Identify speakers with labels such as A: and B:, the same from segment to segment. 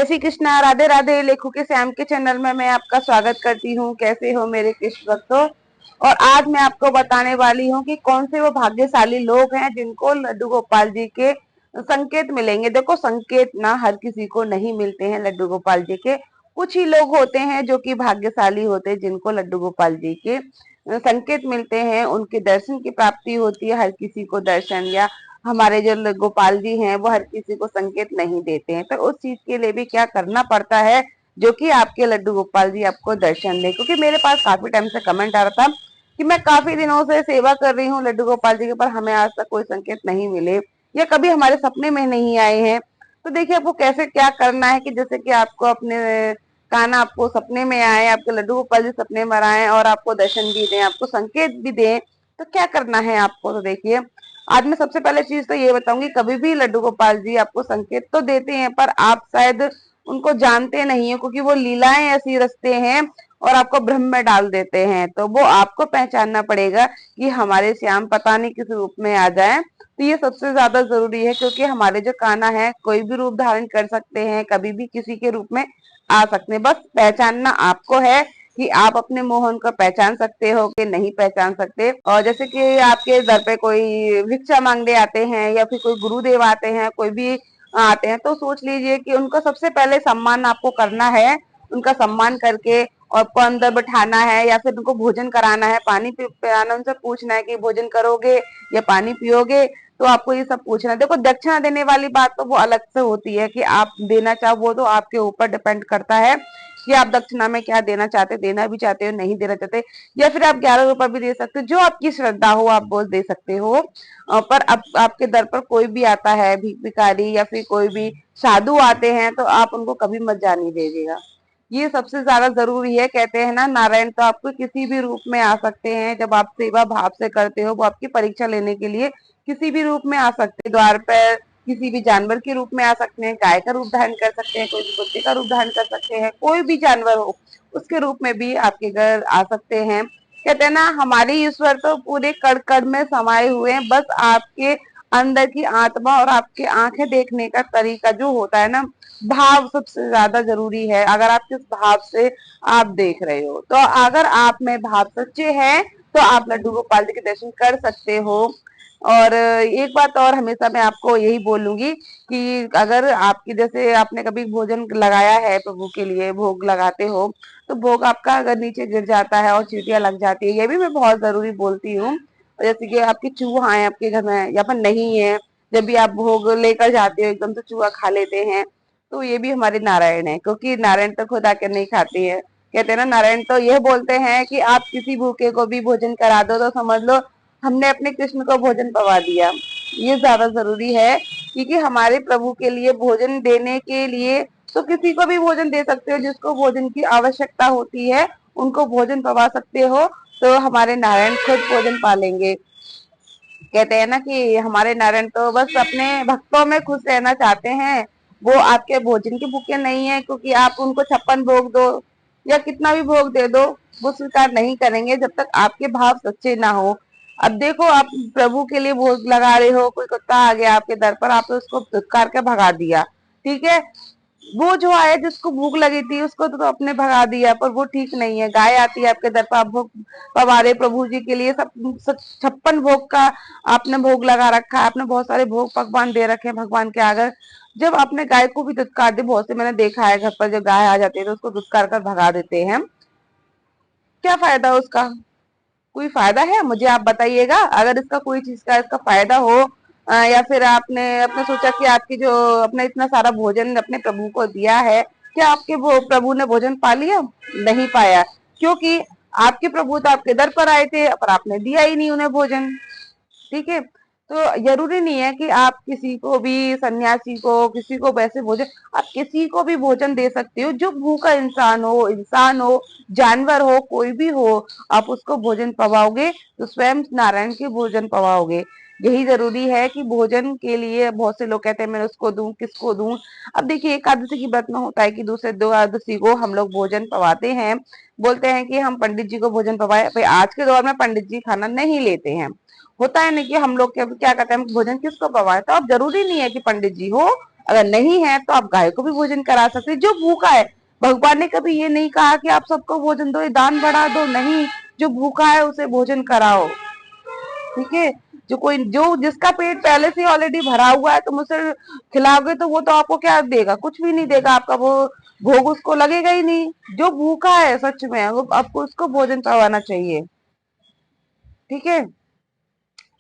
A: जय श्री कृष्णा, राधे राधे। लेखों के श्याम के चैनल में मैं आपका स्वागत करती हूँ। कैसे हो मेरे कृष्ण भक्तों। और आज मैं आपको बताने वाली हूँ कि कौन से वो भाग्यशाली लोग हैं जिनको लड्डू गोपाल जी के संकेत मिलेंगे। देखो, संकेत ना हर किसी को नहीं मिलते हैं लड्डू गोपाल जी के। कुछ ही लोग होते हैं जो कि भाग्यशाली होते हैं, जिनको लड्डू गोपाल जी के संकेत मिलते हैं, उनके दर्शन की प्राप्ति होती है। हर किसी को दर्शन या हमारे जो गोपाल जी हैं वो हर किसी को संकेत नहीं देते हैं। तो उस चीज के लिए भी क्या करना पड़ता है जो कि आपके लड्डू गोपाल जी आपको दर्शन दे। क्योंकि मेरे पास काफी टाइम से कमेंट आ रहा था कि मैं काफी दिनों से सेवा कर रही हूँ लड्डू गोपाल जी के, पर हमें आज तक कोई संकेत नहीं मिले या कभी हमारे सपने में नहीं आए हैं। तो देखिए, आपको कैसे क्या करना है कि जैसे कि आपको अपने कान्हा आपको सपने में आए, आपके लड्डू गोपाल जी सपने में आए और आपको दर्शन भी दें, आपको संकेत भी दें, तो क्या करना है आपको। तो देखिए, आज मैं सबसे पहले चीज तो ये बताऊंगी, कभी भी लड्डू गोपाल जी आपको संकेत तो देते हैं पर आप शायद उनको जानते नहीं है, क्योंकि वो लीलाएं ऐसी रचते हैं और आपको भ्रम में डाल देते हैं। तो वो आपको पहचानना पड़ेगा कि हमारे श्याम पता नहीं किस रूप में आ जाए। तो ये सबसे ज्यादा जरूरी है, क्योंकि हमारे जो कान्हा है कोई भी रूप धारण कर सकते हैं, कभी भी किसी के रूप में आ सकते हैं। बस पहचानना आपको है कि आप अपने मोहन को पहचान सकते हो कि नहीं पहचान सकते। और जैसे कि आपके दर पे कोई भिक्षा मांगने आते हैं या फिर कोई गुरुदेव आते हैं, कोई भी आते हैं, तो सोच लीजिए कि उनका सबसे पहले सम्मान आपको करना है। उनका सम्मान करके और आपको अंदर बैठाना है या फिर उनको भोजन कराना है, पानी पिलाना। उनसे पूछना है कि भोजन करोगे या पानी पियोगे। तो आपको ये सब पूछना है। देखो, दक्षिणा देने वाली बात तो वो अलग से होती है कि आप देना चाहो, वो तो आपके ऊपर डिपेंड करता है कि आप दक्षिणा में क्या देना चाहते, देना भी चाहते हो नहीं देना चाहते। या फिर आप 11 रुपए भी दे सकते हो, जो आपकी श्रद्धा हो आप वो दे सकते हो। पर अब आपके दर पर कोई भी आता है, भिखारी या फिर कोई भी साधु आते हैं, तो आप उनको कभी मत जाने दीजिएगा। ये सबसे ज्यादा जरूरी है। कहते हैं ना, नारायण तो आपको किसी भी रूप में आ सकते हैं। जब आप सेवा भाव से करते हो, वो आपकी परीक्षा लेने के लिए किसी भी रूप में आ सकते हैं। द्वार पर किसी भी जानवर के रूप में आ सकते हैं, गाय का रूप धारण कर सकते हैं, कोई भी कुत्ते का रूप धारण कर सकते हैं, कोई भी जानवर हो उसके रूप में भी आपके घर आ सकते हैं। कहते हैं ना, हमारे ईश्वर तो पूरे कण कण में समाये हुए हैं, बस आपके अंदर की आत्मा और आपके आंखें देखने का तरीका जो होता है ना, भाव सबसे ज्यादा जरूरी है। अगर आप किस भाव से आप देख रहे हो, तो अगर आप में भाव सच्चे हैं तो आप लड्डू गोपाल जी के दर्शन कर सकते हो। और एक बात और हमेशा मैं आपको यही बोलूंगी कि अगर आपकी जैसे आपने कभी भोजन लगाया है प्रभु के लिए, भोग लगाते हो, तो भोग आपका अगर नीचे गिर जाता है और चींटियां लग जाती है, ये भी मैं बहुत जरूरी बोलती हूँ। जैसे कि आपकी चूहा है आपके घर में या फिर नहीं है, जब भी आप भोग लेकर जाते हो एकदम से चूहा खा लेते हैं, तो ये भी हमारे नारायण है। क्योंकि नारायण तो खुद आकर नहीं खाते हैं। कहते हैं ना, नारायण तो यह बोलते हैं कि आप किसी भूखे को भी भोजन करा दो तो समझ लो हमने अपने कृष्ण को भोजन पवा दिया। ये ज्यादा जरूरी है, क्योंकि हमारे प्रभु के लिए भोजन देने के लिए तो किसी को भी भोजन दे सकते हो, जिसको भोजन की आवश्यकता होती है उनको भोजन पवा सकते हो। तो हमारे नारायण खुद भोजन पालेंगे। कहते हैं ना कि हमारे नारायण तो बस अपने भक्तों में खुश रहना चाहते हैं। वो आपके भोजन के भूखे नहीं है, क्योंकि आप उनको 56 भोग दो या कितना भी भोग दे दो, वो स्वीकार नहीं करेंगे जब तक आपके भाव सच्चे ना हो। अब देखो, आप प्रभु के लिए भोग लगा रहे हो, कोई कुत्ता आ गया आपके दर पर, आपने उसको धुतकार के भगा दिया, ठीक है। वो जो आया जिसको भूख लगी थी उसको तो अपने भगा दिया, पर वो ठीक नहीं है। गाय आती है आपके दर पर, आप भोग पवारे प्रभु जी के लिए, सब 56 भोग का आपने भोग लगा रखा है, आपने बहुत सारे भोग पकवान दे रखे हैं भगवान के आगे। जब आपने गाय को भी दुत्कार दी, बहुत से मैंने देखा है घर पर, जब गाय आ जाती है तो उसको दुत्कार कर भगा देते हैं। क्या फायदा उसका? कोई फायदा है? मुझे आप बताइएगा। अगर इसका कोई चीज का इसका फायदा हो, या फिर आपने अपने सोचा कि आपकी जो अपने इतना सारा भोजन अपने प्रभु को दिया है, क्या आपके वो प्रभु ने भोजन पा लिया? नहीं पाया। क्योंकि आपके प्रभु तो आपके दर पर आए थे, पर आपने दिया ही नहीं उन्हें भोजन, ठीक है। तो जरूरी नहीं है कि आप किसी को भी, सन्यासी को, किसी को वैसे भोजन, आप किसी को भी भोजन दे सकते हो। जो भूखा इंसान हो, जानवर हो, कोई भी हो, आप उसको भोजन पवाओगे तो स्वयं नारायण के भोजन पवाओगे। यही जरूरी है कि भोजन के लिए बहुत से लोग कहते हैं मैं उसको दूं, किसको दूं। अब देखिए, एकादशी की व्रत में होता है कि दूसरे द्वादशी को हम लोग भोजन पवाते हैं, बोलते हैं कि हम पंडित जी को भोजन पवाए। भाई, आज के दौर में पंडित जी खाना नहीं लेते हैं। होता है ना कि हम लोग क्या क्या करते हैं, भोजन किसको पवाए। तो अब जरूरी नहीं है कि पंडित जी हो, अगर नहीं है तो आप गाय को भी भोजन करा सकते हैं, जो भूखा है। भगवान ने कभी ये नहीं कहा कि आप सबको भोजन दो, दान बढ़ा दो, नहीं, जो भूखा है उसे भोजन कराओ। ठीक है, जो जिसका पेट पहले से ऑलरेडी भरा हुआ है, तुम उसे खिलाओगे तो वो तो आपको क्या देगा, कुछ भी नहीं देगा, आपका वो भोग उसको लगेगा ही नहीं। जो भूखा है सच में, वो आपको उसको भोजन करवाना चाहिए। ठीक है,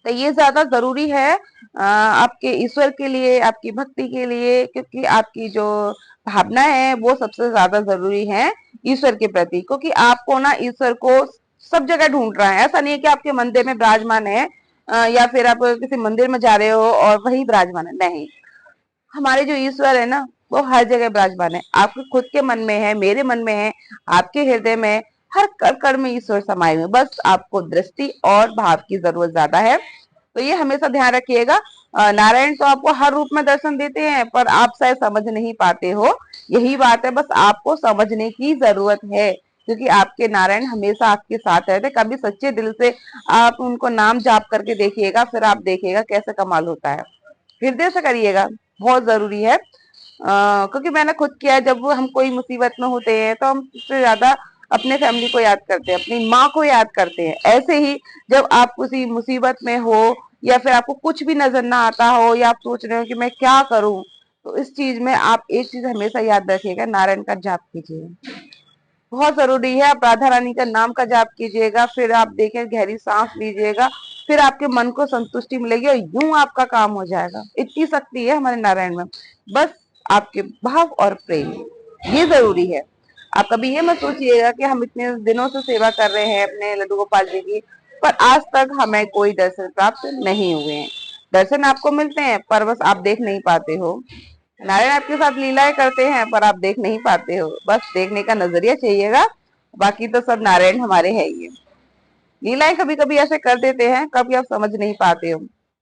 A: तो ये ज्यादा जरूरी है आपके ईश्वर के लिए, आपकी भक्ति के लिए, क्योंकि आपकी जो भावना है वो सबसे ज्यादा जरूरी है ईश्वर के प्रति। क्योंकि आपको ना ईश्वर को सब जगह ढूंढ रहा है, ऐसा नहीं है कि आपके मंदिर में विराजमान है या फिर आप किसी मंदिर में जा रहे हो और वही विराजमान है, नहीं। हमारे जो ईश्वर है ना, वो हर जगह विराजमान है, आपके खुद के मन में है, मेरे मन में है, आपके हृदय में है, हर कण कण में ईश्वर समाये हुए। बस आपको दृष्टि और भाव की जरूरत ज्यादा है, तो ये हमेशा ध्यान रखिएगा। नारायण तो आपको हर रूप में दर्शन देते हैं, पर आप शायद समझ नहीं पाते हो, यही बात है, बस आपको समझने की जरूरत है। क्योंकि आपके नारायण हमेशा आपके साथ रहते। कभी सच्चे दिल से आप उनको नाम जाप करके देखिएगा, फिर आप देखिएगा कैसे कमाल होता है। हृदय से करिएगा, बहुत जरूरी है। क्योंकि मैंने खुद किया है, जब हम कोई मुसीबत में होते हैं तो हम सबसे ज्यादा अपने फैमिली को याद करते हैं, अपनी माँ को याद करते हैं। ऐसे ही जब आप किसी मुसीबत में हो या फिर आपको कुछ भी नजर ना आता हो या आप सोच रहे हो कि मैं क्या करूं, तो इस चीज में आप एक चीज हमेशा याद रखिएगा, नारायण का जाप कीजिए, बहुत जरूरी है। आप राधा रानी का नाम का जाप कीजिएगा, फिर आप देखें, गहरी सांस लीजिएगा, फिर आपके मन को संतुष्टि मिलेगी और यूं आपका काम हो जाएगा। इतनी शक्ति है हमारे नारायण में, बस आपके भाव और प्रेम, ये जरूरी है। आप कभी ये मत सोचिएगा कि हम इतने दिनों से सेवा कर रहे हैं अपने लड्डू गोपाल जी की, पर आज तक हमें कोई दर्शन प्राप्त नहीं हुए हैं। दर्शन आपको मिलते हैं, पर बस आप देख नहीं पाते हो। नारायण आपके साथ लीलाएं करते हैं, पर आप देख नहीं पाते हो। बस देखने का नजरिया चाहिएगा, बाकी तो सब नारायण हमारे है ही है। लीलाएं कभी कभी ऐसे कर देते हैं, कभी आप समझ नहीं पाते हो।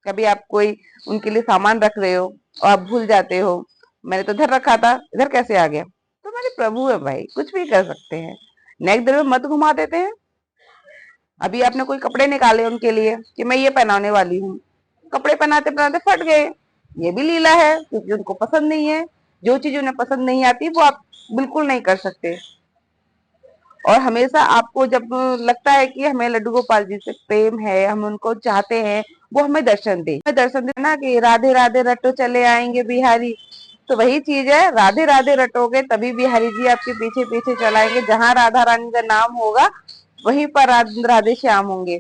A: कभी आप कोई उनके लिए सामान रख रहे हो और आप भूल जाते हो, मैंने तो इधर रखा था, इधर कैसे आ गया। तो हमारे प्रभु है भाई, कुछ भी कर सकते हैं। नेक दिल में मत घुमा देते हैं। अभी आपने कोई कपड़े निकाले उनके लिए कि मैं ये पहनाने वाली हूँ, कपड़े पहनाते पहनाते फट गए, ये भी लीला है, क्योंकि उनको पसंद नहीं है। जो चीज उन्हें पसंद नहीं आती वो आप बिल्कुल नहीं कर सकते। और हमेशा आपको जब लगता है कि हमें लड्डू गोपाल जी से प्रेम है, हम उनको चाहते हैं, वो हमें दर्शन दे, हमें दर्शन दे ना, कि राधे राधे रटो चले आएंगे बिहारी। तो वही चीज है, राधे राधे रटोगे तभी बिहारी जी आपके पीछे पीछे चलाएंगे। जहां राधा रानी का नाम होगा वहीं पर राधे श्याम होंगे।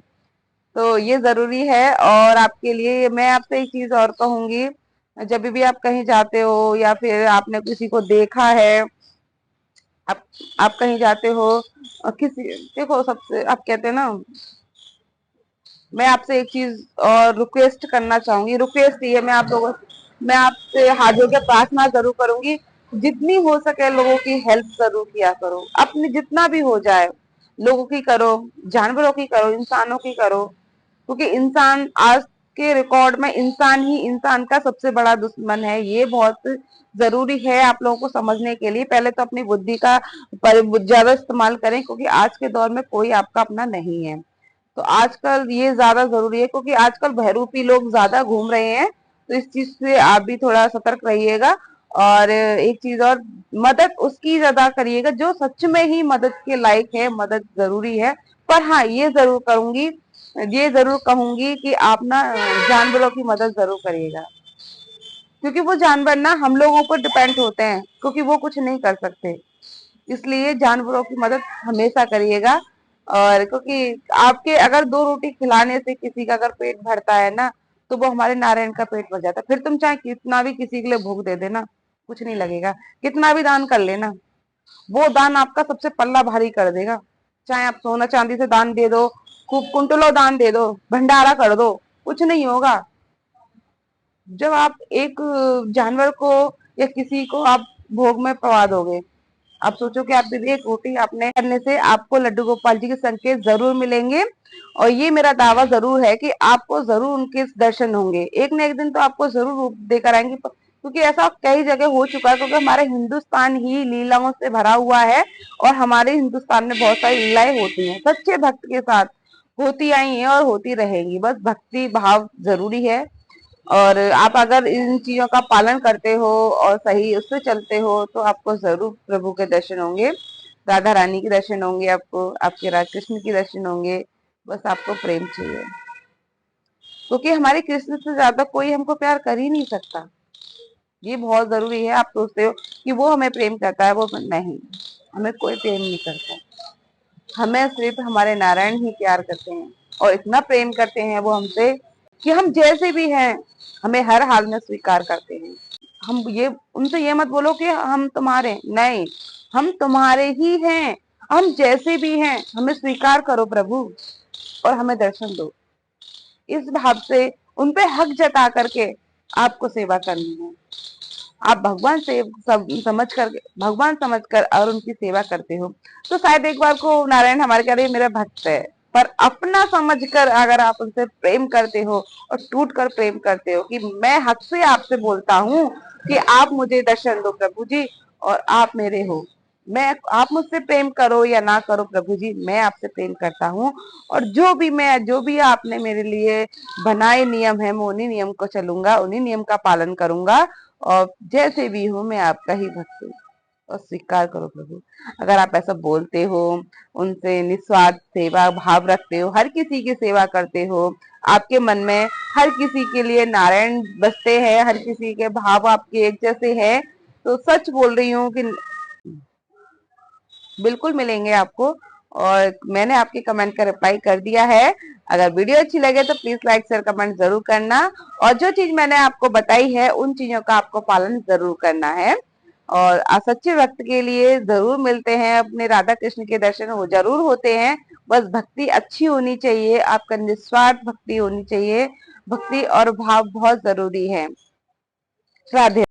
A: तो ये जरूरी है। और आपके लिए मैं आपसे एक चीज और कहूंगी, जब भी आप कहीं जाते हो या फिर आपने किसी को देखा है, आप आप कहीं जाते हो किसी, देखो सबसे आप कहते हैं ना, मैं आपसे एक चीज और रिक्वेस्ट करना चाहूंगी। रिक्वेस्ट ये, मैं आपसे हाथ जोड़ के प्रार्थना जरूर करूंगी, जितनी हो सके लोगों की हेल्प जरूर किया करो, अपनी जितना भी हो जाए, लोगों की करो, जानवरों की करो, इंसानों की करो। क्योंकि इंसान आज के रिकॉर्ड में इंसान ही इंसान का सबसे बड़ा दुश्मन है, ये बहुत जरूरी है आप लोगों को समझने के लिए। पहले तो अपनी बुद्धि का ज्यादा इस्तेमाल करें, क्योंकि आज के दौर में कोई आपका अपना नहीं है। तो आजकल ये ज्यादा जरूरी है, क्योंकि आजकल बहरूपी लोग ज्यादा घूम रहे हैं, तो इस चीज से आप भी थोड़ा सतर्क रहिएगा। और एक चीज और, मदद उसकी ज्यादा करिएगा जो सच में ही मदद के लायक है, मदद जरूरी है। पर हाँ, ये जरूर करूंगी, ये जरूर कहूंगी कि आप ना जानवरों की मदद जरूर करिएगा, क्योंकि वो जानवर ना हम लोगों पर डिपेंड होते हैं, क्योंकि वो कुछ नहीं कर सकते। इसलिए जानवरों की मदद हमेशा करिएगा। और क्योंकि आपके अगर दो रोटी खिलाने से किसी का अगर पेट भरता है ना, तो वो हमारे नारायण का पेट भर जाता है। फिर तुम चाहे कितना भी किसी के लिए भूख दे देना, कुछ नहीं लगेगा। कितना भी दान कर लेना, वो दान आपका सबसे पल्ला भारी कर देगा। चाहे आप सोना चांदी से दान दे दो, खूब कुंटलों दान दे दो, भंडारा कर दो, कुछ नहीं होगा। जब आप एक जानवर को या किसी को आप भोग में पवा दोगे, आप सोचो कि आप दीदी एक रोटी आपने करने से आपको लड्डू गोपाल जी के संकेत जरूर मिलेंगे। और ये मेरा दावा जरूर है कि आपको जरूर उनके दर्शन होंगे, एक न एक दिन तो आपको जरूर रूप देकर आएंगे। क्योंकि ऐसा कई जगह हो चुका है, क्योंकि हमारे हिंदुस्तान ही लीलाओं से भरा हुआ है, और हमारे हिंदुस्तान में बहुत सारी लीलाएं होती हैं, सच्चे भक्त के साथ होती आई हैं और होती रहेंगी। बस भक्ति भाव जरूरी है। और आप अगर इन चीजों का पालन करते हो और सही उससे चलते हो तो आपको जरूर प्रभु के दर्शन होंगे, राधा रानी के दर्शन होंगे, आपको आपके राधा कृष्ण के दर्शन होंगे। बस आपको प्रेम चाहिए, क्योंकि हमारे कृष्ण से ज्यादा कोई हमको प्यार कर ही नहीं सकता। ये बहुत जरूरी है। आप सोचते हो कि वो हमें प्रेम करता है, वो नहीं, हमें कोई प्रेम नहीं करता। हमें सिर्फ हमारे नारायण ही प्यार करते हैं, और इतना प्रेम करते हैं वो हमसे कि हम जैसे भी हैं हमें हर हाल में स्वीकार करते हैं। हम ये उनसे ये मत बोलो कि हम तुम्हारे, नहीं, हम तुम्हारे ही हैं। हम जैसे भी हैं हमें स्वीकार करो प्रभु, और हमें दर्शन दो। इस भाव से उन पे हक जता करके आपको सेवा करनी है। आप भगवान से भगवान समझकर और उनकी सेवा करते हो तो शायद एक बार को नारायण हमारे कह रहे मेरा भक्त है, पर अपना समझकर अगर आप उनसे प्रेम करते हो और टूट कर प्रेम करते हो कि मैं हक से आपसे बोलता हूँ कि आप मुझे दर्शन दो प्रभु जी, और आप मेरे हो, मैं, आप मुझसे प्रेम करो या ना करो प्रभु जी, मैं आपसे प्रेम करता हूँ। और जो भी आपने मेरे लिए बनाए नियम है, मैं उन्हीं नियम को चलूंगा, उन्हीं नियम का पालन करूंगा, और जैसे भी हूँ मैं आपका ही भक्त हूँ, और स्वीकार करो प्रभु। अगर आप ऐसा बोलते हो, उनसे निस्वार्थ सेवा भाव रखते हो, हर किसी की सेवा करते हो, आपके मन में हर किसी के लिए नारायण बसते हैं, हर किसी के भाव आपके एक जैसे हैं, तो सच बोल रही हूँ कि बिल्कुल मिलेंगे आपको। और मैंने आपके कमेंट का रिप्लाई कर दिया है। अगर वीडियो अच्छी लगे तो प्लीज लाइक शेयर कमेंट जरूर करना, और जो चीज मैंने आपको बताई है उन चीजों का आपको पालन जरूर करना है। और सच्चे भक्त के लिए जरूर मिलते हैं, अपने राधा कृष्ण के दर्शन हो जरूर होते हैं। बस भक्ति अच्छी होनी चाहिए, आपका निस्वार्थ भक्ति होनी चाहिए। भक्ति और भाव बहुत जरूरी है। राधे।